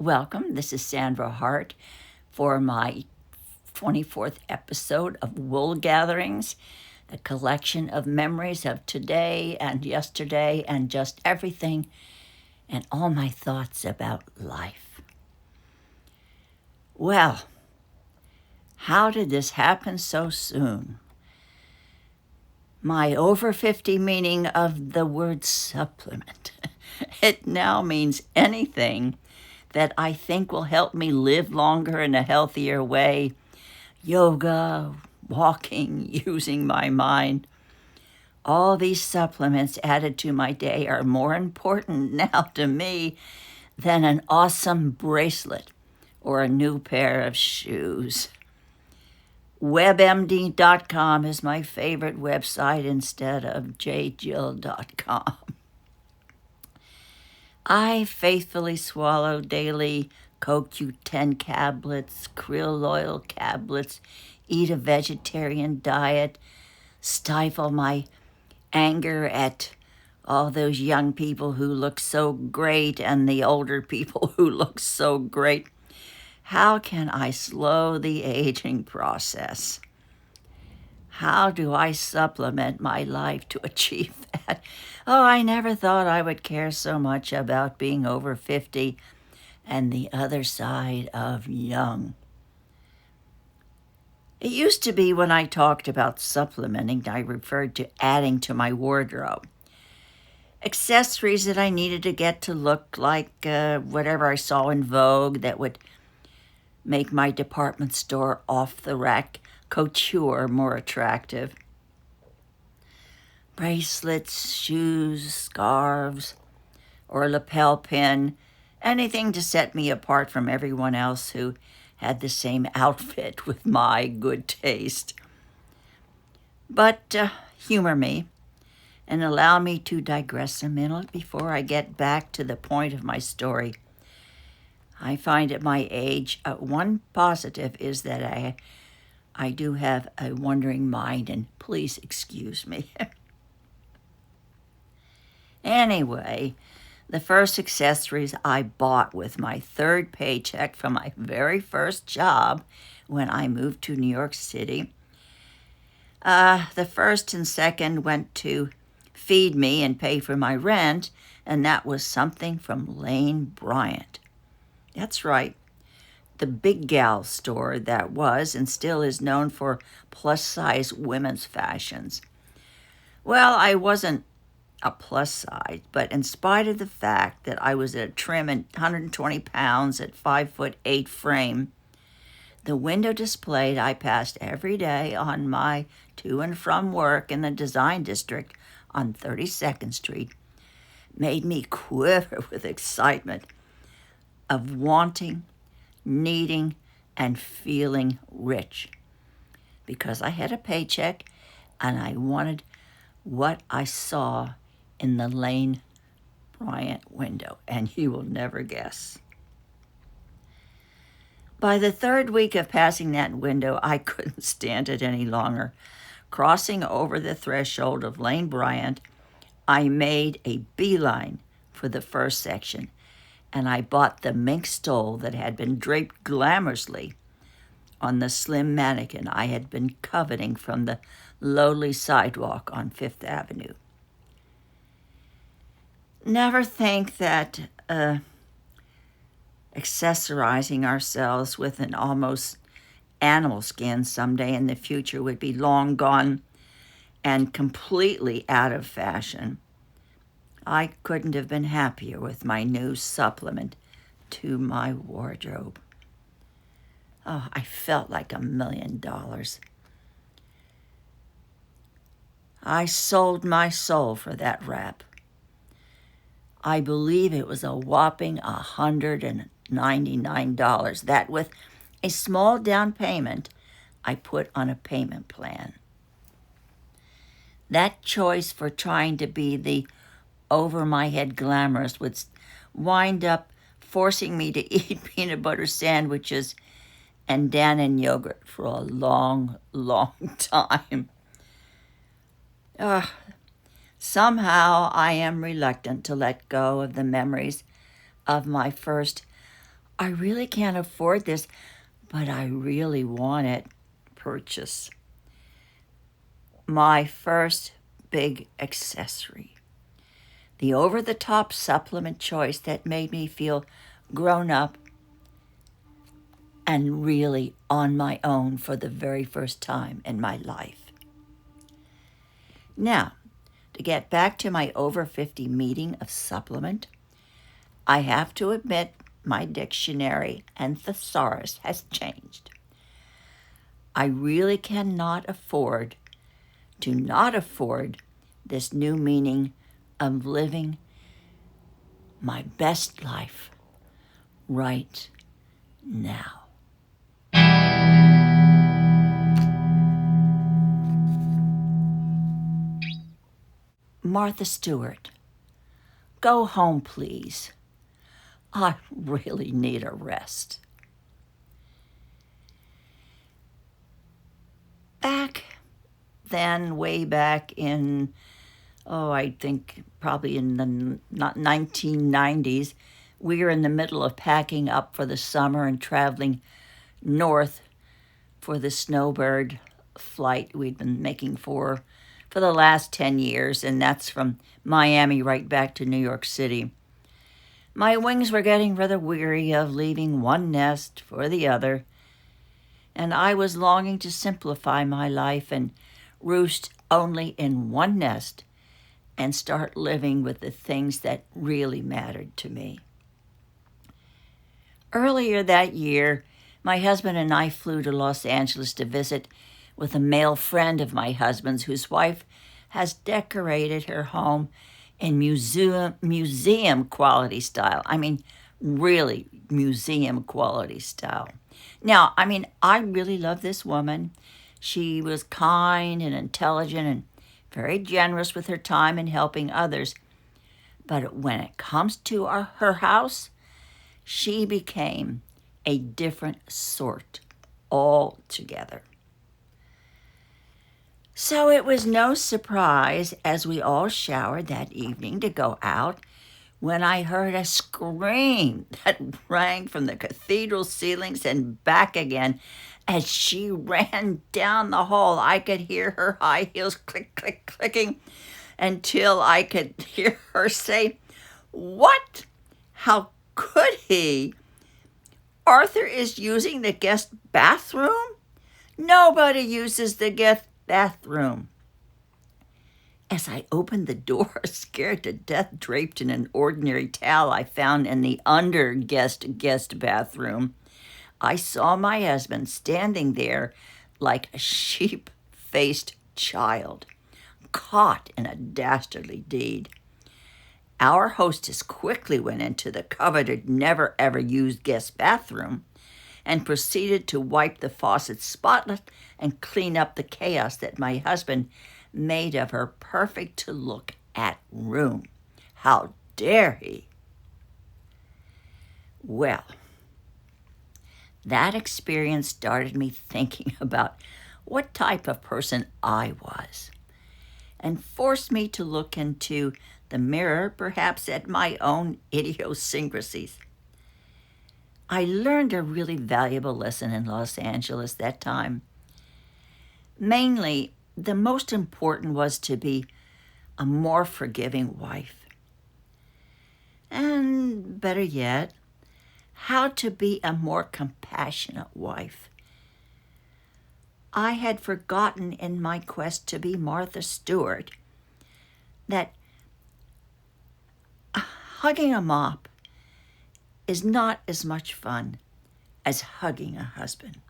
Welcome. This is Sandra Hart for my 24th episode of Wool Gatherings, a collection of memories of today and yesterday and just everything and all my thoughts about life. Well, how did this happen so soon? My over 50 meaning of the word supplement. It now means anything that I think will help me live longer in a healthier way. Yoga, walking, using my mind. All these supplements added to my day are more important now to me than an awesome bracelet or a new pair of shoes. WebMD.com is my favorite website instead of jjill.com. I faithfully swallow daily CoQ10 tablets, krill oil tablets, eat a vegetarian diet, stifle my anger at all those young people who look so great and the older people who look so great. How can I slow the aging process? How do I supplement my life to achieve that? Oh, I never thought I would care so much about being over 50 and the other side of young. It used to be when I talked about supplementing, I referred to adding to my wardrobe. Accessories that I needed to get to look like whatever I saw in Vogue that would make my department store off-the-rack couture more attractive. Bracelets, shoes, scarves, or a lapel pin, anything to set me apart from everyone else who had the same outfit with my good taste. But humor me and allow me to digress a minute before I get back to the point of my story. I find at my age, one positive is that I do have a wandering mind, and please excuse me. Anyway, the first accessories I bought with my third paycheck from my very first job when I moved to New York City. The first and second went to feed me and pay for my rent, and that was something from Lane Bryant. That's right. The big gal store that was and still is known for plus-size women's fashions. Well, I wasn't a plus size, but in spite of the fact that I was a trim and 120 pounds at 5'8" frame, the window displayed I passed every day on my to and from work in the design district on 32nd Street made me quiver with excitement of wanting, needing, and feeling rich, because I had a paycheck and I wanted what I saw in the Lane Bryant window, and you will never guess. By the third week of passing that window, I couldn't stand it any longer. Crossing over the threshold of Lane Bryant, I made a beeline for the first section, and I bought the mink stole that had been draped glamorously on the slim mannequin I had been coveting from the lowly sidewalk on Fifth Avenue. Never think that accessorizing ourselves with an almost animal skin someday in the future would be long gone and completely out of fashion. I couldn't have been happier with my new supplement to my wardrobe. Oh, I felt like $1 million. I sold my soul for that wrap. I believe it was a whopping $199. That with a small down payment I put on a payment plan. That choice for trying to be the over-my-head glamorous would wind up forcing me to eat peanut butter sandwiches and Dannon yogurt for a long, long time. Somehow I am reluctant to let go of the memories of my first I really can't afford this, but I really want it. Purchase. My first big accessory. The over-the-top supplement choice that made me feel grown up and really on my own for the very first time in my life. Now, to get back to my over 50 meaning of supplement, I have to admit my dictionary and thesaurus has changed. I really cannot afford to not afford this new meaning of living my best life right now. Martha Stewart, go home, please. I really need a rest. Back then, way back in, I think probably in the 1990s, we were in the middle of packing up for the summer and traveling north for the snowbird flight we'd been making for the last 10 years, and that's from Miami right back to New York City. My wings were getting rather weary of leaving one nest for the other, and I was longing to simplify my life and roost only in one nest and start living with the things that really mattered to me. Earlier that year, my husband and I flew to Los Angeles to visit with a male friend of my husband's whose wife has decorated her home in museum quality style. I mean, really museum quality style. Now, I really love this woman. She was kind and intelligent and very generous with her time and helping others. But when it comes to her house, she became a different sort altogether. So it was no surprise as we all showered that evening to go out when I heard a scream that rang from the cathedral ceilings and back again. As she ran down the hall, I could hear her high heels click, click, clicking until I could hear her say, "What? How could he? Arthur is using the guest bathroom? Nobody uses the guest bathroom." As I opened the door, scared to death, draped in an ordinary towel I found in the guest bathroom, I saw my husband standing there like a sheep-faced child, caught in a dastardly deed. Our hostess quickly went into the coveted, never-ever-used guest bathroom and proceeded to wipe the faucet spotless and clean up the chaos that my husband made of her perfect-to-look-at room. How dare he? Well, that experience started me thinking about what type of person I was and forced me to look into the mirror, perhaps at my own idiosyncrasies. I learned a really valuable lesson in Los Angeles that time. Mainly, the most important was to be a more forgiving wife. And better yet, how to be a more compassionate wife. I had forgotten in my quest to be Martha Stewart that hugging a mop is not as much fun as hugging a husband.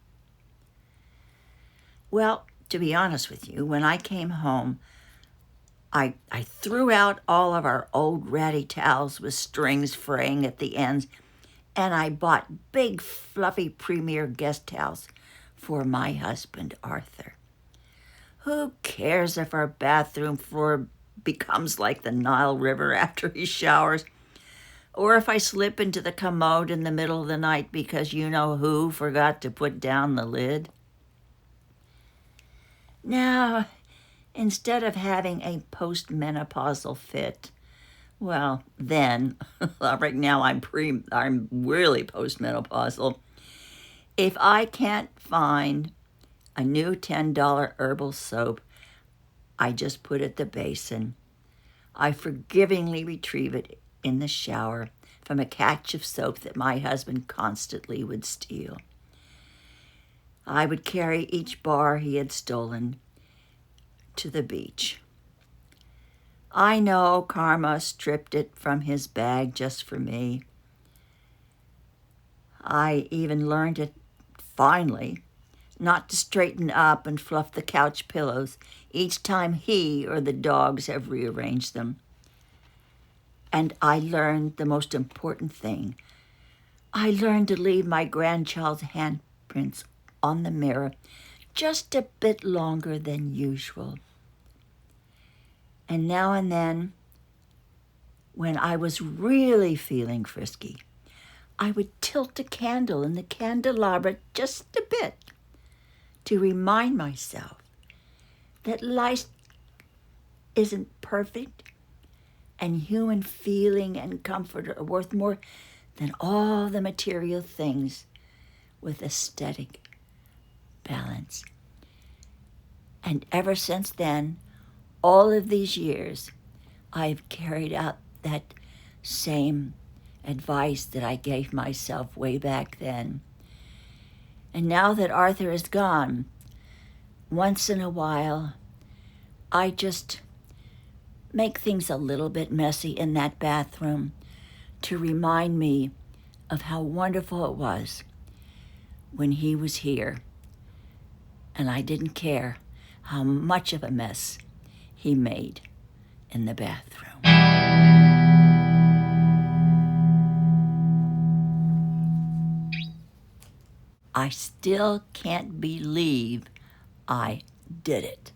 Well, to be honest with you, when I came home, I threw out all of our old ratty towels with strings fraying at the ends, and I bought big, fluffy Premier guest towels for my husband, Arthur. Who cares if our bathroom floor becomes like the Nile River after he showers? Or if I slip into the commode in the middle of the night because you-know-who forgot to put down the lid? Now, instead of having a postmenopausal fit, Well, then, right now I'm really postmenopausal. If I can't find a new $10 herbal soap, I just put it in the basin. I forgivingly retrieve it in the shower from a catch of soap that my husband constantly would steal. I would carry each bar he had stolen to the beach. I know karma stripped it from his bag just for me. I even learned it, finally, not to straighten up and fluff the couch pillows each time he or the dogs have rearranged them. And I learned the most important thing. I learned to leave my grandchild's handprints on the mirror just a bit longer than usual. And now and then, when I was really feeling frisky, I would tilt a candle in the candelabra just a bit to remind myself that life isn't perfect and human feeling and comfort are worth more than all the material things with aesthetic balance. And ever since then, all of these years, I've carried out that same advice that I gave myself way back then. And now that Arthur is gone, once in a while, I just make things a little bit messy in that bathroom to remind me of how wonderful it was when he was here. And I didn't care how much of a mess he made in the bathroom. I still can't believe I did it.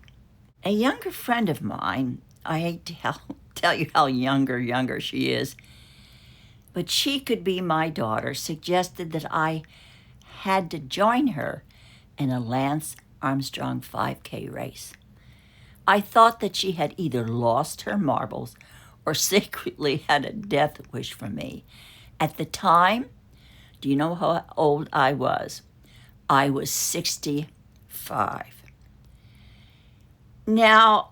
A younger friend of mine, I hate to tell you how younger she is, but she could be my daughter, suggested that I had to join her in a Lance Armstrong 5K race. I thought that she had either lost her marbles or secretly had a death wish for me. At the time, do you know how old I was? I was 65. Now,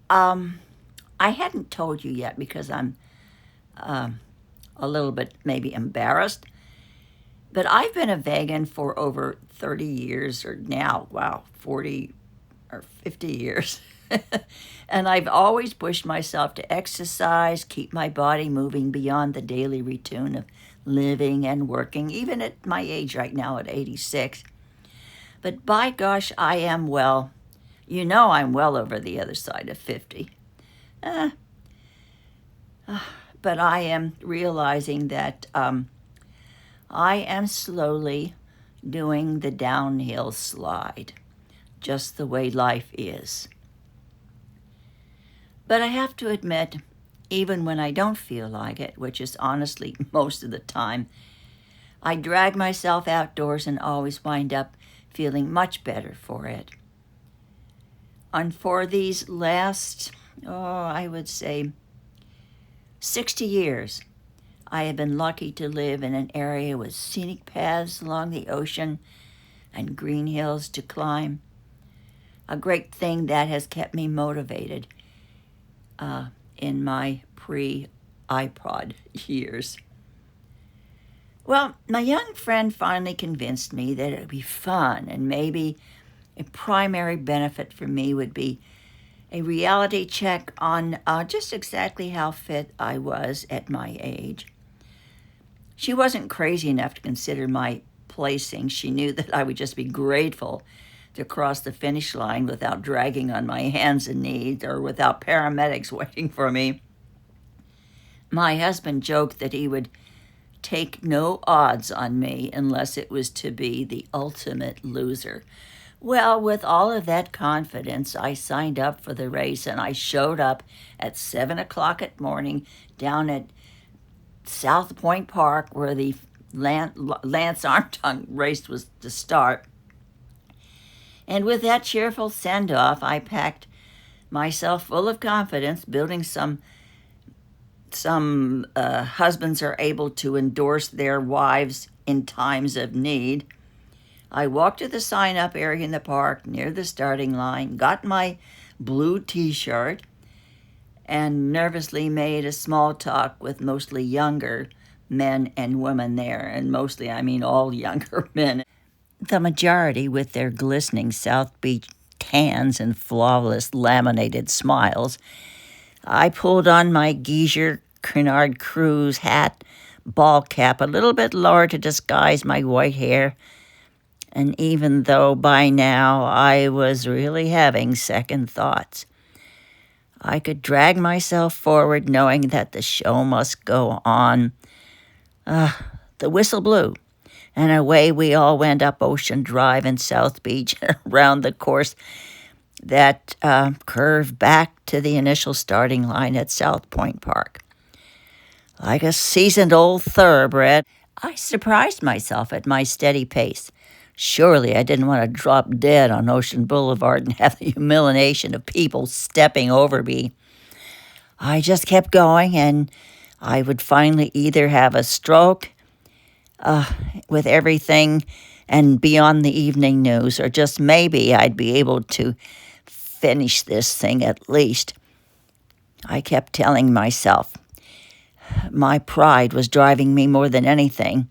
I hadn't told you yet because I'm a little bit maybe embarrassed, but I've been a vegan for over 30 years, or now, 40 or 50 years. And I've always pushed myself to exercise, keep my body moving beyond the daily routine of living and working, even at my age right now at 86. But by gosh, I am well. You know I'm well over the other side of 50. But I am realizing that I am slowly doing the downhill slide, just the way life is. But I have to admit, even when I don't feel like it, which is honestly most of the time, I drag myself outdoors and always wind up feeling much better for it. And for these last, I would say, 60 years, I have been lucky to live in an area with scenic paths along the ocean and green hills to climb. A great thing that has kept me motivated in my pre-iPod years. Well, my young friend finally convinced me that it would be fun, and maybe a primary benefit for me would be a reality check on just exactly how fit I was at my age. She wasn't crazy enough to consider my placing. She knew that I would just be grateful to cross the finish line without dragging on my hands and knees or without paramedics waiting for me. My husband joked that he would take no odds on me unless it was to be the ultimate loser. Well, with all of that confidence, I signed up for the race, and I showed up at 7 o'clock at morning down at South Point Park where the Lance Armstrong race was to start. And with that cheerful send-off, I packed myself full of confidence, building some some husbands are able to endorse their wives in times of need. I walked to the sign-up area in the park near the starting line, got my blue t-shirt, and nervously made a small talk with mostly younger men and women there. And mostly, I mean all younger men. The majority with their glistening South Beach tans and flawless laminated smiles. I pulled on my Geiger Canard Cruise hat, ball cap a little bit lower to disguise my white hair. And even though by now I was really having second thoughts, I could drag myself forward knowing that the show must go on. The whistle blew, and away we all went up Ocean Drive in South Beach and around the course that curved back to the initial starting line at South Point Park. Like a seasoned old thoroughbred, I surprised myself at my steady pace. Surely I didn't want to drop dead on Ocean Boulevard and have the humiliation of people stepping over me. I just kept going, and I would finally either have a stroke with everything and be on the evening news, or just maybe I'd be able to finish this thing at least. I kept telling myself. My pride was driving me more than anything.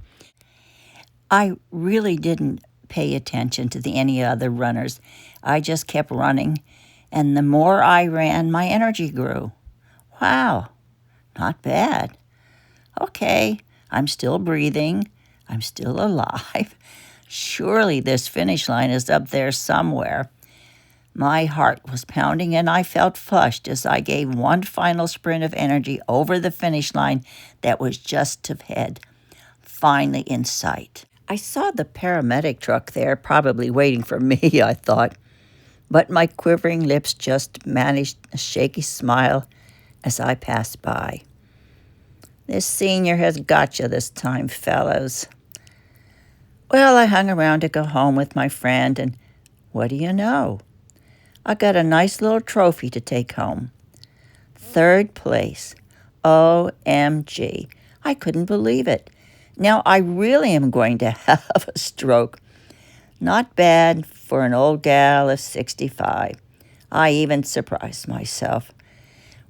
I really didn't pay attention to any other runners. I just kept running, and the more I ran, my energy grew. Wow, not bad. Okay, I'm still breathing. I'm still alive. Surely this finish line is up there somewhere. My heart was pounding, and I felt flushed as I gave one final sprint of energy over the finish line that was just ahead, finally in sight. I saw the paramedic truck there, probably waiting for me, I thought, but my quivering lips just managed a shaky smile as I passed by. This senior has got you this time, fellows. Well, I hung around to go home with my friend, and what do you know? I got a nice little trophy to take home. 3rd place. OMG. I couldn't believe it. Now I really am going to have a stroke. Not bad for an old gal of 65. I even surprised myself.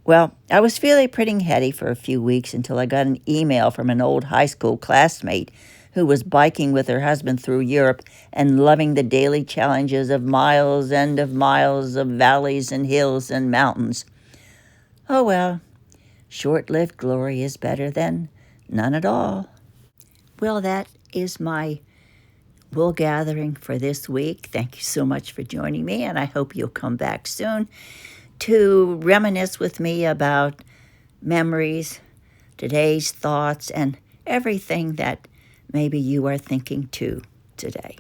Well, I was feeling pretty heady for a few weeks until I got an email from an old high school classmate who was biking with her husband through Europe and loving the daily challenges of miles and of miles of valleys and hills and mountains. Oh well, short-lived glory is better than none at all. Well, that is my wool gathering for this week. Thank you so much for joining me, and I hope you'll come back soon to reminisce with me about memories, today's thoughts, and everything that maybe you are thinking too today.